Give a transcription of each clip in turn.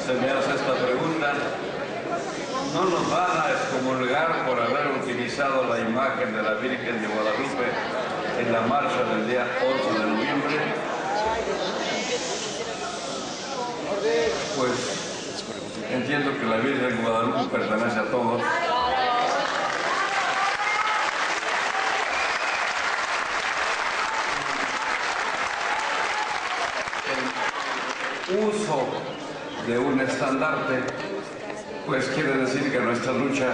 se me hace esta pregunta. No nos van a excomulgar por haber utilizado la imagen de la Virgen de Guadalupe en la marcha del día 8 de noviembre. Pues entiendo que la Virgen de Guadalupe pertenece a todos. El uso de un estandarte pues quiere decir que nuestra lucha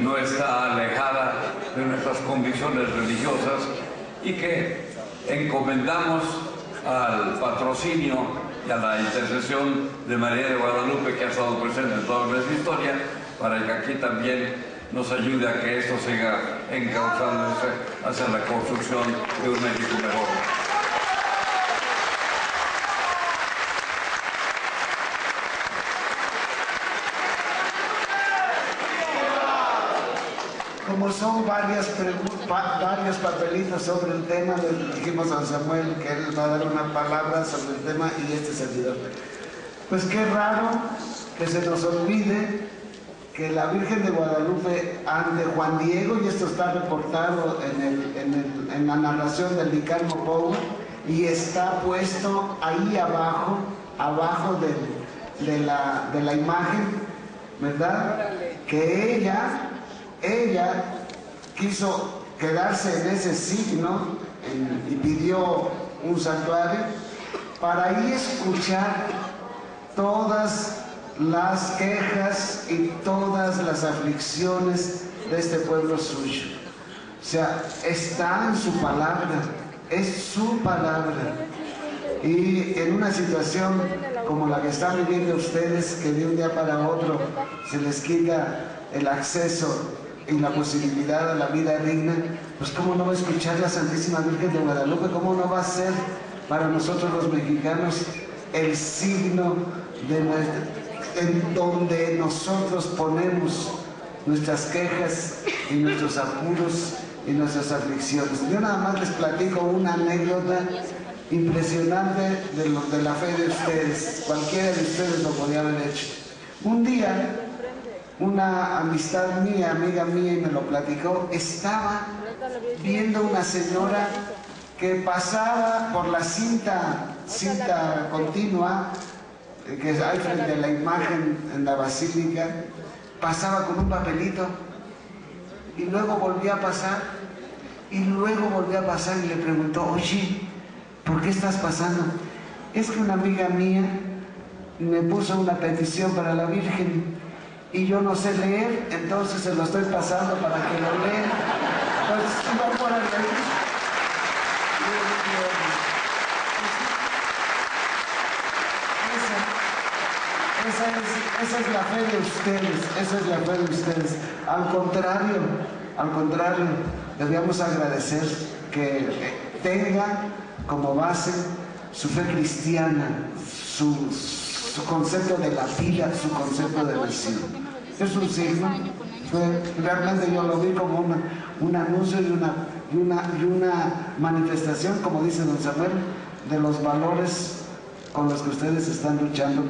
no está alejada de nuestras convicciones religiosas y que encomendamos al patrocinio y a la intercesión de María de Guadalupe, que ha estado presente en toda nuestra historia, para que aquí también nos ayude a que esto siga encauzándose hacia la construcción de un México mejor. Como son varios papelitos sobre el tema, le dijimos a Samuel que él va a dar una palabra sobre el tema y este servidor. Pues qué raro que se nos olvide que la Virgen de Guadalupe ante Juan Diego, y esto está reportado en la narración del Nicanor Pou, y está puesto ahí abajo de la imagen, ¿verdad? Que ella quiso quedarse en ese signo y pidió un santuario para ahí escuchar todas las quejas y todas las aflicciones de este pueblo suyo. O sea, está en su palabra, es su palabra. Y en una situación como la que están viviendo ustedes, que de un día para otro se les quita el acceso y la posibilidad de la vida digna, pues cómo no va a escuchar la Santísima Virgen de Guadalupe, cómo no va a ser para nosotros los mexicanos el signo en donde nosotros ponemos nuestras quejas y nuestros apuros y nuestras aflicciones. Yo nada más les platico una anécdota impresionante de la fe de ustedes. Cualquiera de ustedes lo podía haber hecho. Un día, una amistad mía, amiga mía, y me lo platicó, estaba viendo una señora que pasaba por la cinta continua que hay frente a la imagen en la basílica, pasaba con un papelito y luego volvía a pasar y luego volvía a pasar, y le preguntó: oye, ¿por qué estás pasando? Es que una amiga mía me puso una petición para la Virgen y yo no sé leer, entonces se lo estoy pasando para que lo lean. Pues iba por ahí. Esa es la fe de ustedes, esa es la fe de ustedes. Al contrario, debemos agradecer que tenga como base su fe cristiana, su concepto de la vida, su concepto de misión. Es un signo, realmente yo lo vi como un anuncio y una manifestación, como dice don Samuel, de los valores con los que ustedes están luchando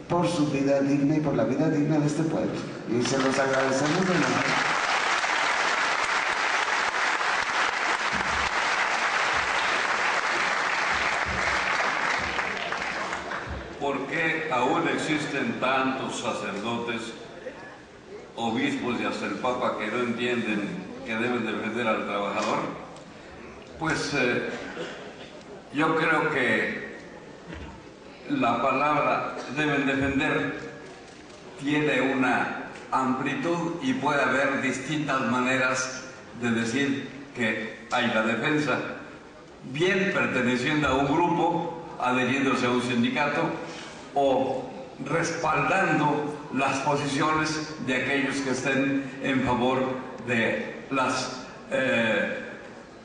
por su vida digna y por la vida digna de este pueblo. Y se los agradecemos de nuevo. ¿Por qué aún existen tantos sacerdotes, obispos y hasta el Papa que no entienden que deben defender al trabajador? Pues yo creo que la palabra deben defender tiene una amplitud y puede haber distintas maneras de decir que hay la defensa, bien perteneciendo a un grupo, adheriéndose a un sindicato, o respaldando las posiciones de aquellos que estén en favor de las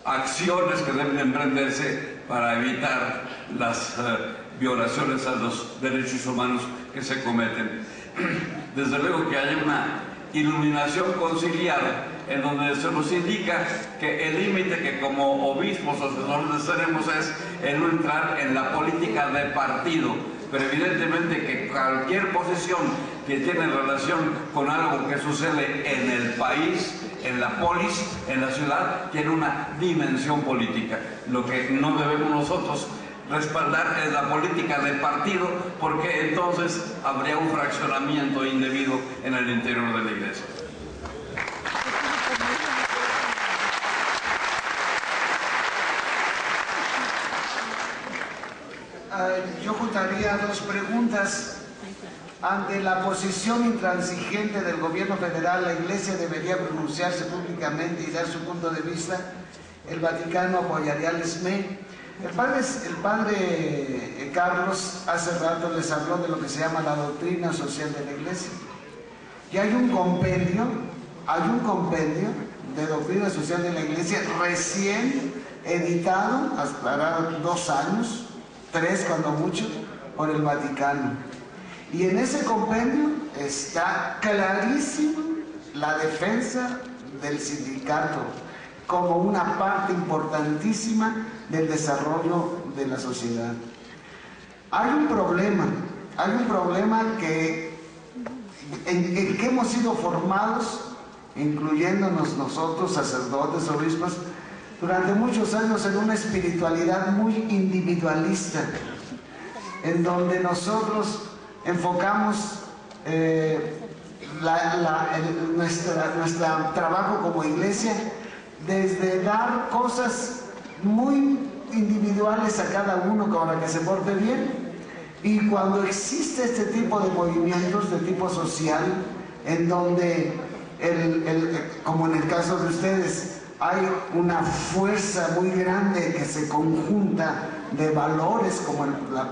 acciones que deben emprenderse para evitar las violaciones a los derechos humanos que se cometen. Desde luego que hay una iluminación conciliar en donde se nos indica que el límite que como obispos o sacerdotes tenemos es el no entrar en la política de partido, pero evidentemente que cualquier posición que tiene relación con algo que sucede en el país, en la polis, en la ciudad, tiene una dimensión política. Lo que no debemos nosotros respaldar es la política del partido, porque entonces habría un fraccionamiento indebido en el interior de la iglesia. Yo juntaría dos preguntas. Ante la posición intransigente del gobierno federal, la Iglesia debería pronunciarse públicamente y dar su punto de vista. El Vaticano apoyaría al SME. El padre Carlos hace rato les habló de lo que se llama la doctrina social de la Iglesia. Y hay un compendio de doctrina social de la Iglesia recién editado, hasta 2 años, 3 cuando mucho, por el Vaticano. Y en ese compendio está clarísimo la defensa del sindicato como una parte importantísima del desarrollo de la sociedad. Hay un problema en que hemos sido formados, incluyéndonos nosotros, sacerdotes, obispos, durante muchos años en una espiritualidad muy individualista, en donde nosotros enfocamos nuestro trabajo como iglesia desde dar cosas muy individuales a cada uno para que se porte bien. Y cuando existe este tipo de movimientos de tipo social, en donde, como en el caso de ustedes, hay una fuerza muy grande que se conjunta de valores como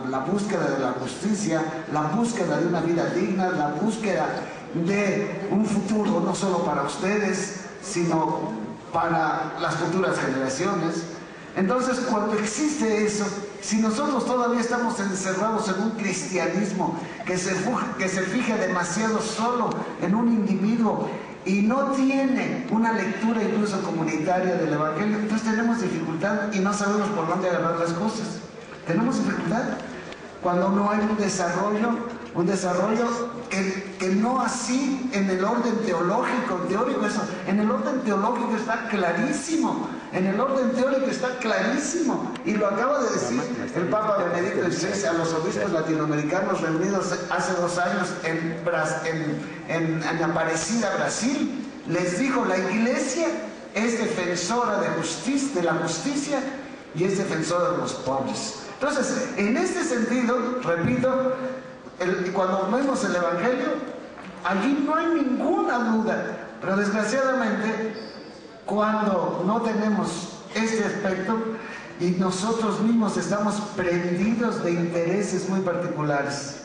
la búsqueda de la justicia, la búsqueda de una vida digna, la búsqueda de un futuro no solo para ustedes, sino para las futuras generaciones. Entonces, cuando existe eso, si nosotros todavía estamos encerrados en un cristianismo que se fija demasiado solo en un individuo y no tiene una lectura incluso comunitaria del Evangelio, entonces tenemos dificultad y no sabemos por dónde agarrar las cosas. Tenemos dificultad cuando no hay un desarrollo que no así en el orden teológico, teórico, eso. En el orden teológico está clarísimo, y lo acaba de decir el Papa Benedicto XVI a los obispos latinoamericanos reunidos hace 2 años en Aparecida, Brasil. Les dijo: la Iglesia es defensora de la justicia y es defensora de los pobres. Entonces, en este sentido, repito, cuando vemos el Evangelio, allí no hay ninguna duda, pero desgraciadamente, cuando no tenemos este aspecto y nosotros mismos estamos prendidos de intereses muy particulares,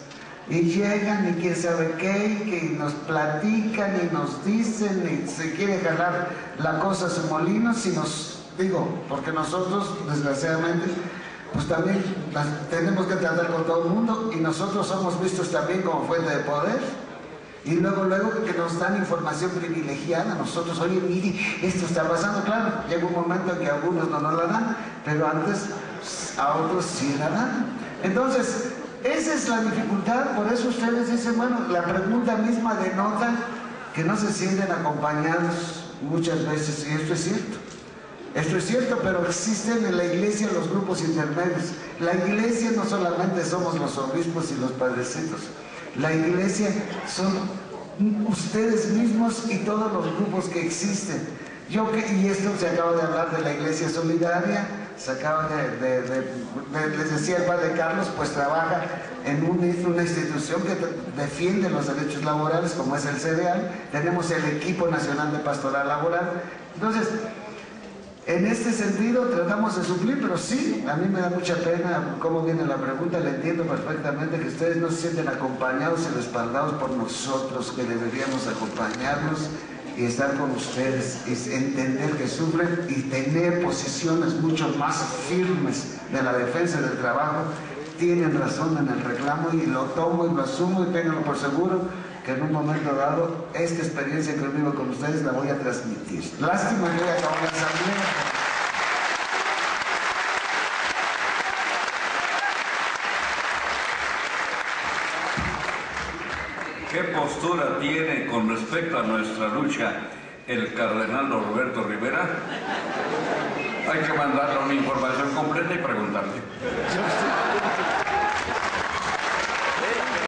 y llegan y quién sabe qué, y que nos platican y nos dicen y se quiere jalar la cosa a su molino, porque nosotros, desgraciadamente, pues también tenemos que tratar con todo el mundo, y nosotros somos vistos también como fuente de poder, y luego que nos dan información privilegiada, nosotros: oye, mire, esto está pasando. Claro, llega un momento en que a algunos no nos la dan, pero antes a otros sí la dan. Entonces, esa es la dificultad. Por eso ustedes dicen, bueno, la pregunta misma denota que no se sienten acompañados muchas veces, y esto es cierto, pero existen en la iglesia los grupos intermedios. La iglesia no solamente somos los obispos y los padrecitos, la iglesia son ustedes mismos y todos los grupos que existen. Y esto se acaba de hablar de la iglesia solidaria, se acaba les decía el padre Carlos, pues trabaja en una institución que defiende los derechos laborales, como es el CEDEAL. Tenemos el equipo nacional de pastoral laboral. Entonces, en este sentido tratamos de suplir, pero sí, a mí me da mucha pena cómo viene la pregunta. Le entiendo perfectamente que ustedes no se sienten acompañados y respaldados por nosotros, que deberíamos acompañarlos y estar con ustedes, y entender que sufren y tener posiciones mucho más firmes de la defensa del trabajo. Tienen razón en el reclamo, y lo tomo y lo asumo, y ténganlo por seguro que en un momento dado esta experiencia que vivo con ustedes la voy a transmitir. Lástima que voy a acabar la asamblea. ¿Qué postura tiene con respecto a nuestra lucha el cardenal Roberto Rivera? Hay que mandarle una información completa y preguntarle.